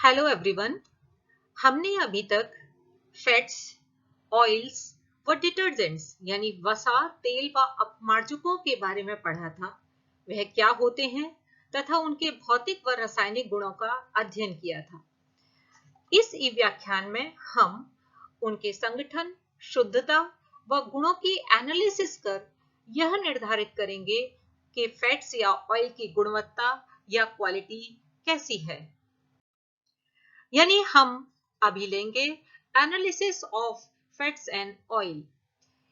Hello everyone. हमने अभी तक फैट्स, ऑयल्स व डिटर्जेंट्स यानी वसा, तेल व अपमार्जकों के बारे में पढ़ा था। वह क्या होते हैं तथा उनके भौतिक व रासायनिक गुणों का अध्ययन किया था। इस व्याख्यान में हम उनके संगठन, शुद्धता व गुणों की एनालिसिस कर यह निर्धारित करेंगे कि फैट्स या ऑयल की गुणवत्ता या क्वालिटी कैसी है। यानी हम अभी लेंगे analysis of fats and oil.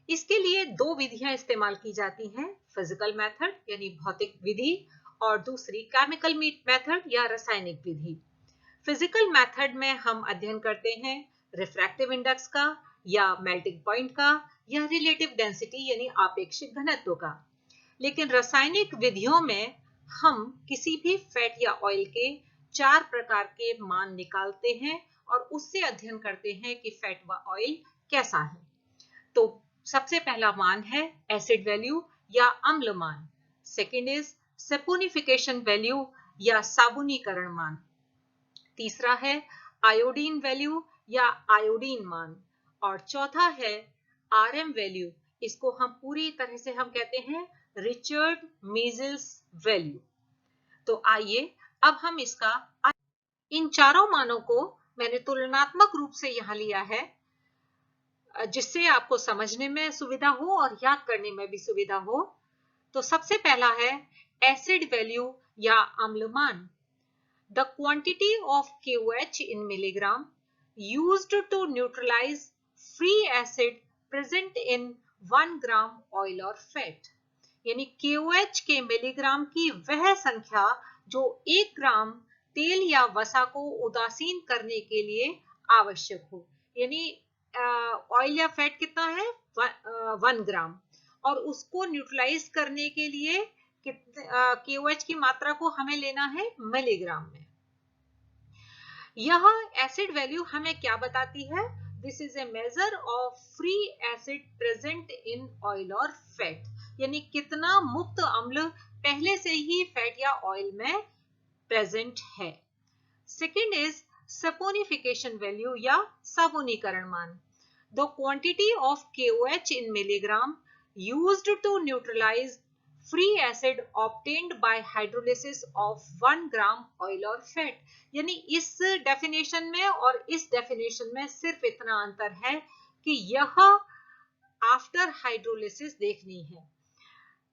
इसके लिए दो विधियां इस्तेमाल की जाती हैं, फिजिकल मेथड यानी भौतिक विधि और दूसरी केमिकल मेथड या रासायनिक विधि। फिजिकल मेथड में हम अध्ययन करते हैं रिफ्रैक्टिव इंडेक्स का या मेल्टिंग पॉइंट का या रिलेटिव डेंसिटी यानी आपेक्षिक घनत्व का। लेकिन रासायनिक विधियों में हम किसी भी फैट या ऑयल के 4 प्रकार के मान निकालते हैं और उससे अध्ययन करते हैं कि फैट व ऑयल कैसा है। तो सबसे पहला मान है एसिड वैल्यू या अम्ल मान। सेकेंड इज सैपोनिफिकेशन वैल्यू या साबुनीकरण मान। तीसरा है आयोडीन वैल्यू या आयोडीन मान। और चौथा है आरएम वैल्यू। इसको हम पूरी तरह से हम कहते हैं रिचर्ड मीजल्स वैल्यू। तो आइए अब हम इन चारों मानों को मैंने तुलनात्मक रूप से यहां लिया है, जिससे आपको समझने में सुविधा हो और याद करने में भी सुविधा हो। तो सबसे पहला है एसिड वैल्यू या अम्ल मान। The quantity of KOH in milligram used to neutralize free acid present in 1 gram oil or fat। यानी KOH के मिलीग्राम की वह संख्या जो 1 ग्राम तेल या वसा को उदासीन करने के लिए आवश्यक हो। यानी ऑयल या फैट कितना है 1 ग्राम, और उसको न्यूट्रलाइज करने के लिए KOH की मात्रा को हमें लेना है मिलीग्राम में। यह एसिड वैल्यू हमें क्या बताती है? This is a measure of free acid present in oil और फैट। यानी कितना मुक्त अम्ल पहले से ही फैट या ऑयल में प्रेजेंट है। सेकेंड इज सपोनिफिकेशन वैल्यू या साबुनीकरण मान। The quantity of KOH in milligram used to neutralize free acid obtained by hydrolysis of 1 gram oil or fat। यानी इस डेफिनेशन में और इस डेफिनेशन में सिर्फ इतना अंतर है कि यह आफ्टर हाइड्रोलिसिस देखनी है।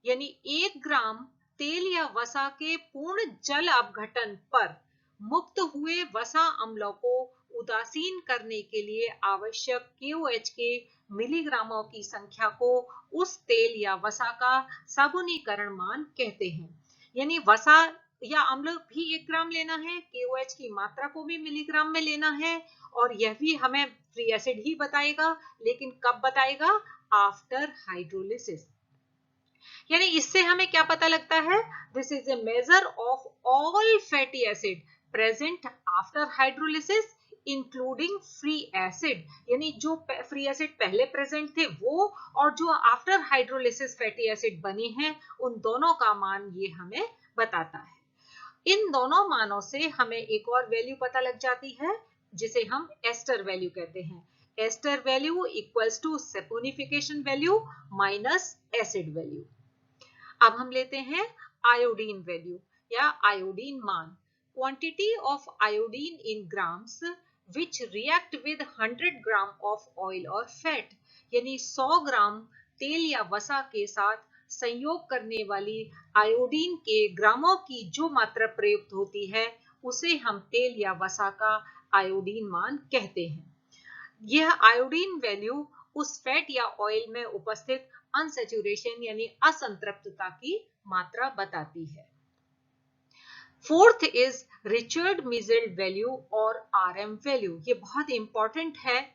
यानी 1 ग्राम तेल या वसा के पूर्ण जल अपघटन पर मुक्त हुए वसा अम्लों को उदासीन करने के लिए आवश्यक KOH के मिलीग्रामों की संख्या को उस तेल या वसा का साबुनीकरण मान कहते हैं। यानी वसा या अम्ल भी 1 ग्राम लेना है, KOH की मात्रा को भी मिलीग्राम में लेना है, और यह भी हमें फ्री एसिड ही बताएगा, लेकिन कब बताएगा? After hydrolysis. यानी इससे हमें क्या पता लगता है? This is a measure of all fatty acid present after hydrolysis including free acid. यानी जो फ्री एसिड पहले प्रेजेंट थे वो, और जो आफ्टर हाइड्रोलिसिस फैटी एसिड बने हैं, उन दोनों का मान ये हमें बताता है। इन दोनों मानों से हमें एक और वैल्यू पता लग जाती है, जिसे हम एस्टर वैल्यू कहते हैं। Ester value equals to saponification value minus acid value. अब हम लेते हैं आयोडीन वैल्यू या आयोडीन मान। Quantity of iodine in grams which react with 100 gram of oil और फैट। यानी 100 ग्राम तेल या वसा के साथ संयोग करने वाली आयोडीन के ग्रामों की जो मात्रा प्रयुक्त होती है, उसे हम तेल या वसा का आयोडीन मान कहते हैं। यह आयोडीन वैल्यू उस फैट या ऑयल में उपस्थित अनसैचुरेशन यानी असंतृप्तता की मात्रा बताती है। Fourth is Richard measles value और आरएम वैल्यू। ये बहुत इंपॉर्टेंट है,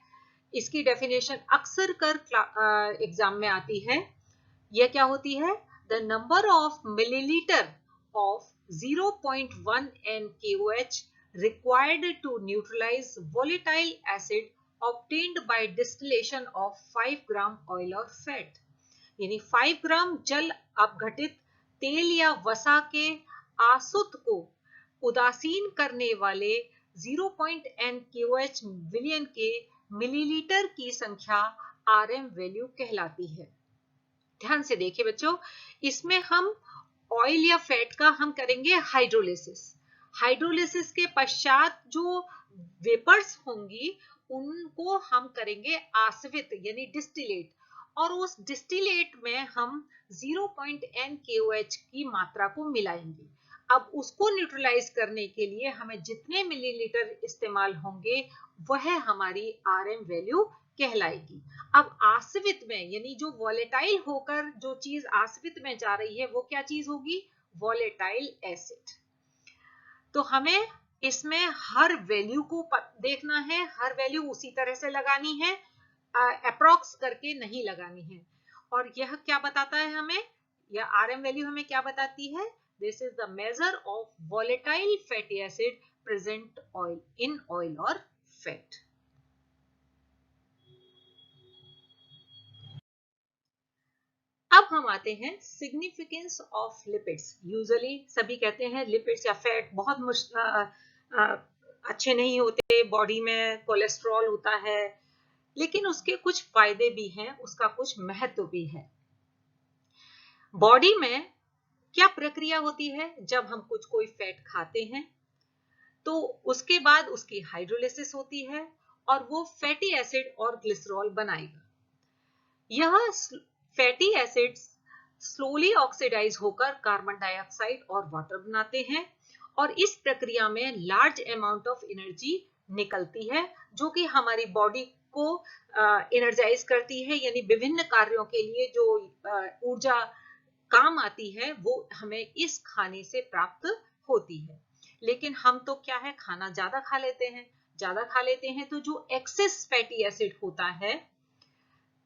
इसकी डेफिनेशन अक्सर कर एग्जाम में आती है। यह क्या होती है? The number of millilitre of 0.1 n KOH required to neutralize volatile acid obtained by distillation of 5 gram oil or fat। यानी 5 ग्राम जल अपघटित तेल या वसा के आसुत को उदासीन करने वाले 0.n KOH बिलियन के मिलीलीटर की संख्या RM वैल्यू कहलाती है। ध्यान से देखिए बच्चों, इसमें हम ऑयल या फैट का हम करेंगे हाइड्रोलिसिस। हाइड्रोलिसिस के पश्चात जो वेपर्स होंगी उनको हम करेंगे आसवित यानी डिस्टिलेट, और उस डिस्टिलेट में हम 0.n KOH की मात्रा को मिलाएंगे। अब उसको न्यूट्रलाइज करने के लिए हमें जितने मिलीलीटर इस्तेमाल होंगे वह हमारी RM वैल्यू कहलाएगी। अब आसवित में यानी जो वॉलेटाइल होकर जो चीज आसवित में जा रही है वो क्या चीज होगी? Volatile acid. तो हमें इसमें हर वैल्यू को देखना है, हर वैल्यू उसी तरह से लगानी है, अप्रॉक्स करके नहीं लगानी है। और यह क्या बताता है हमें, यह RM वैल्यू हमें क्या बताती है? This is the measure of volatile fatty acid present oil in oil और फैट। अब हम आते हैं सिग्निफिकेंस ऑफ लिपिड्स। यूजुअली सभी कहते हैं लिपिड्स या फैट बहुत अच्छे नहीं होते, बॉडी में कोलेस्ट्रॉल होता है, लेकिन उसके कुछ फायदे भी हैं, उसका कुछ महत्व भी है। बॉडी में क्या प्रक्रिया होती है? जब हम कोई फैट खाते हैं तो उसके बाद उसकी हाइड्रोलिसिस होती है और वो फैटी एसिड और ग्लिसरॉल बनाएगा। यह फैटी एसिड्स स्लोली ऑक्सीडाइज होकर कार्बन डाइऑक्साइड और वाटर बनाते हैं और इस प्रक्रिया में लार्ज अमाउंट ऑफ एनर्जी निकलती है जो कि हमारी बॉडी को एनर्जाइज करती है, यानी विभिन्न कार्यों के लिए जो ऊर्जा काम आती है वो हमें इस खाने से प्राप्त होती है। लेकिन हम तो क्या है, खाना ज्यादा खा लेते हैं, ज्यादा खा लेते हैं तो जो एक्सेस फैटी एसिड होता है,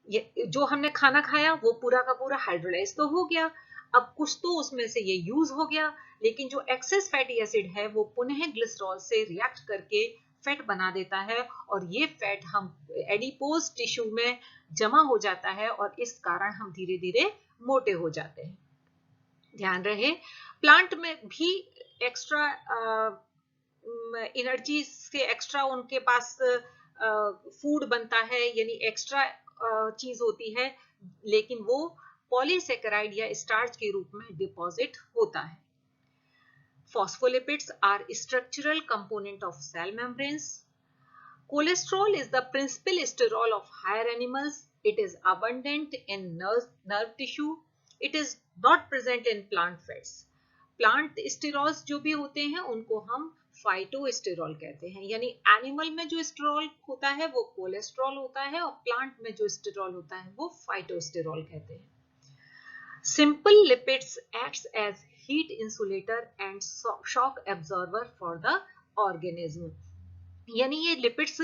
जो हमने खाना खाया वो पूरा का पूरा हाइड्रोलाइज तो हो गया, अब कुछ तो उसमें से ये यूज हो गया, लेकिन जो एक्सेस फैटी एसिड है वो पुनः ग्लिसरॉल से रिएक्ट करके फैट बना देता है और ये फैट हम एडिपोज टिश्यू में जमा हो जाता है और इस कारण हम धीरे धीरे मोटे हो जाते हैं। ध्यान रहे, प्लांट में भी एक्स्ट्रा एनर्जी से एक्स्ट्रा उनके पास फूड बनता है, यानी एक्स्ट्रा चीज होती है, लेकिन वो पॉलीसेकेराइड या स्टार्च के रूप में डिपॉजिट होता है। Phospholipids are structural component of cell membranes. Cholesterol is the principal sterol of higher animals. It is abundant in nerve tissue. It is not present in plant fats. Plant sterols जो भी होते हैं उनको हम phytosterol कहते हैं, यानी animal में जो स्टेरॉल होता है वो कोलेस्ट्रॉल होता है और प्लांट में जो स्टेरॉल होता है वो फाइटोस्टेरॉल कहते हैं। Simple lipids acts as heat insulator and shock absorber for the organism. यानी ये लिपिड्स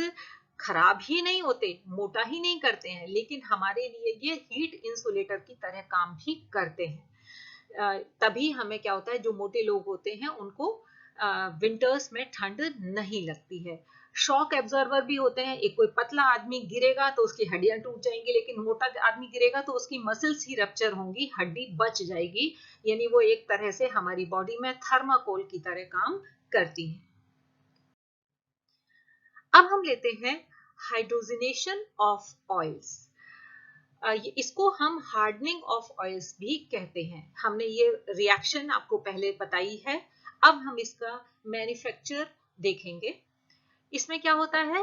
खराब ही नहीं होते, मोटा ही नहीं करते हैं, लेकिन हमारे लिए ये हीट इंसुलेटर की तरह काम भी करते हैं। तभी हमें क्या होता है, जो मोटे लोग होते हैं उनको विंटर्स में ठंड नहीं लगती है। शॉक एब्जॉर्बर भी होते हैं, एक कोई पतला आदमी गिरेगा तो उसकी हड्डियां टूट जाएंगी, लेकिन मोटा आदमी गिरेगा तो उसकी मसल्स ही रप्चर होंगी, हड्डी बच जाएगी, यानी वो एक तरह से हमारी बॉडी में थर्माकोल की तरह काम करती है। अब हम लेते हैं हाइड्रोजनेशन ऑफ ऑयल्स। इसको हम हार्डनिंग ऑफ ऑयल्स भी कहते हैं। हमने ये रिएक्शन आपको पहले बताई है, अब हम इसका मैन्युफैक्चर देखेंगे। इसमें क्या होता है,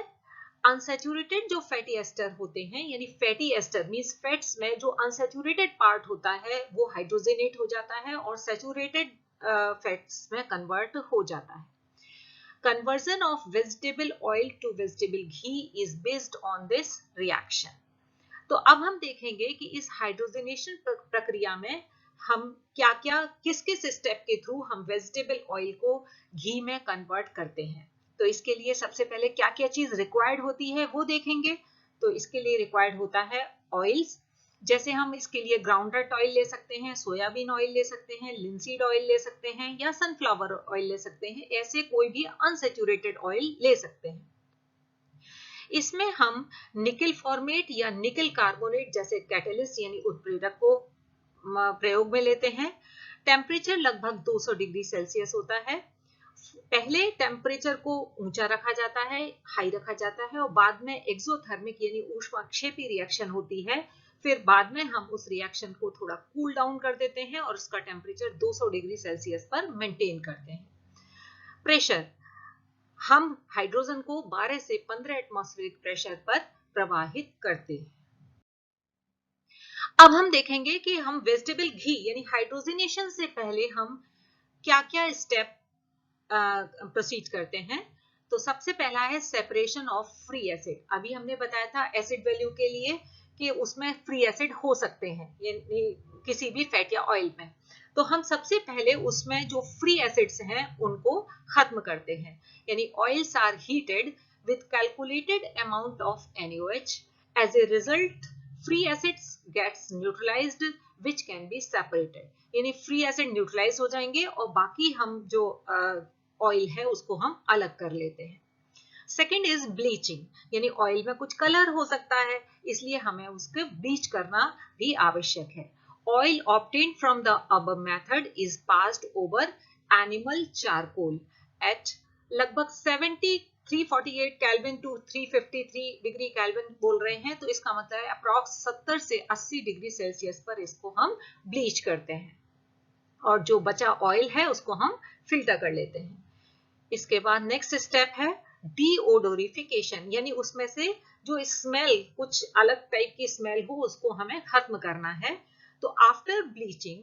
अनसैचुरेटेड जो फैटी एस्टर होते हैं, यानी फैटी एस्टर मींस फैट्स में जो अनसैचुरेटेड पार्ट होता है वो हाइड्रोजनेट हो जाता है और सैचुरेटेड फैट्स में कन्वर्ट हो जाता है। Conversion of vegetable oil to vegetable ghee is based on this reaction. तो अब हम देखेंगे कि इस हाइड्रोजनेशन प्रक्रिया में हम क्या क्या किस किस स्टेप के थ्रू हम वेजिटेबल ऑयल को घी में कन्वर्ट करते हैं। तो इसके लिए सबसे पहले क्या क्या चीज रिक्वायर्ड होती है वो देखेंगे। तो इसके लिए रिक्वायर्ड होता है ऑयल्स, जैसे हम इसके लिए ग्राउंडनट ऑयल ले सकते हैं, सोयाबीन ऑयल ले सकते हैं, लिंसीड ऑयल ले सकते हैं या सनफ्लावर ऑयल ले सकते हैं, ऐसे कोई भी अनसैचुरेटेड ऑयल ले सकते हैं। इसमें हम निकल फॉर्मेट या निकल कार्बोनेट जैसे कैटलिस्ट यानी उत्प्रेरक को प्रयोग में लेते हैं। टेम्परेचर लगभग 200 डिग्री सेल्सियस होता है। पहले टेम्परेचर को ऊंचा रखा जाता है, हाई रखा जाता है, और बाद में एक्सोथर्मिक यानी ऊष्माक्षेपी रिएक्शन होती है। फिर बाद में हम उस रिएक्शन को थोड़ा कूल डाउन कर देते हैं और उसका टेम्परेचर 200 डिग्री सेल्सियस पर मेंटेन करते हैं। प्रेशर, हम हाइड्रोजन को 12 से 15 एटमॉस्फेरिक प्रेशर पर प्रवाहित करते हैं। अब हम देखेंगे कि हम वेजिटेबल घी यानी हाइड्रोजनेशन से पहले हम क्या क्या स्टेप प्रोसीड करते हैं। तो सबसे पहला है सेपरेशन ऑफ फ्री एसिड। अभी हमने बताया था एसिड वैल्यू के लिए कि उसमें फ्री एसिड हो सकते हैं यानी किसी भी फैट या ऑयल में। तो हम सबसे पहले उसमें जो फ्री एसिड्स हैं उनको खत्म करते हैं, यानी oils are heated with calculated amount of NaOH. As a result, free acids gets neutralized which can be separated. यानी फ्री एसिड न्यूट्रलाइज हो जाएंगे और बाकी हम जो ऑयल है उसको हम अलग कर लेते हैं। सेकेंड इज ब्लीचिंग, यानी ऑयल में कुछ कलर हो सकता है, इसलिए हमें उसके ब्लीच करना भी आवश्यक है। Oil obtained from the above method is passed over animal charcoal at लगभग 348 केल्विन टू 353 डिग्री केल्विन बोल रहे हैं, तो इसका मतलब है अप्रॉक्स 70 से 80 डिग्री सेल्सियस पर इसको हम ब्लीच करते हैं और जो बचा ऑयल है उसको हम फिल्टर कर लेते हैं। इसके बाद नेक्स्ट स्टेप है डीओडोरिफिकेशन, यानी उसमें से जो स्मेल कुछ अलग टाइप की स्मेल हो उसको हमें खत्म करना है। तो after bleaching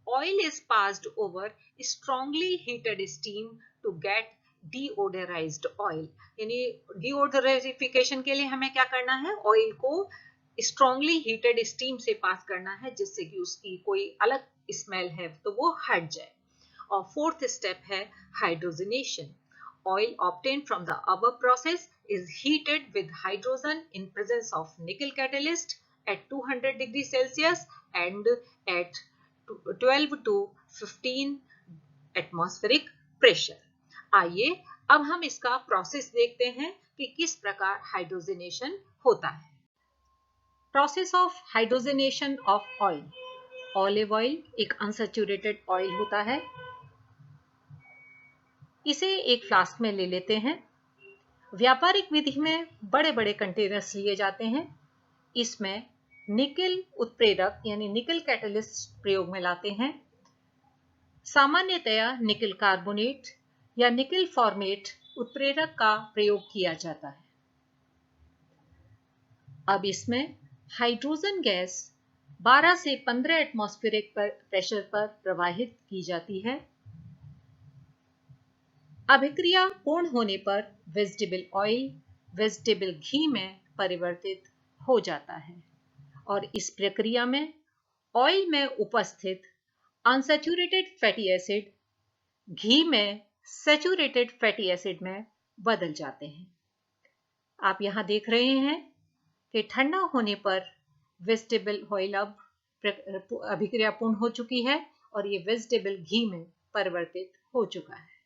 oil is passed over strongly heated steam to get deodorised oil, यानी डीओडोरिफिकेशन के लिए हमें क्या करना है, ऑयल को स्ट्रांगली हीटेड स्टीम से पास करना है जिससे कि उसकी कोई अलग स्मेल है तो वो हट जाए। और फोर्थ स्टेप है hydrogenation. Oil obtained from the above process is heated with hydrogen in presence of nickel catalyst at 200 degrees Celsius and at 12 to 15 atmospheric pressure. आइए अब हम इसका प्रोसेस देखते हैं कि किस प्रकार हाइड्रोजनेशन होता है। Process of hydrogenation of oil. Olive oil एक अनसैचुरेटेड ऑयल होता है, इसे एक फ्लास्क में ले लेते हैं। व्यापारिक विधि में बड़े बड़े कंटेनर्स लिए जाते हैं, इसमें निकेल उत्प्रेरक यानी निकेल कैटलिस्ट प्रयोग में लाते हैं। सामान्यतया निकेल कार्बोनेट या निकेल फॉर्मेट उत्प्रेरक का प्रयोग किया जाता है। अब इसमें हाइड्रोजन गैस 12 से 15 एटमॉस्फेरिक प्रेशर पर प्रवाहित की जाती है। अभिक्रिया पूर्ण होने पर वेजिटेबल ऑयल वेजिटेबल घी में परिवर्तित हो जाता है और इस प्रक्रिया में ऑयल में उपस्थित अनसैचुरेटेड फैटी एसिड घी में सैचुरेटेड फैटी एसिड में बदल जाते हैं। आप यहाँ देख रहे हैं कि ठंडा होने पर वेजिटेबल ऑयल अब अभिक्रिया पूर्ण हो चुकी है और ये वेजिटेबल घी में परिवर्तित हो चुका है।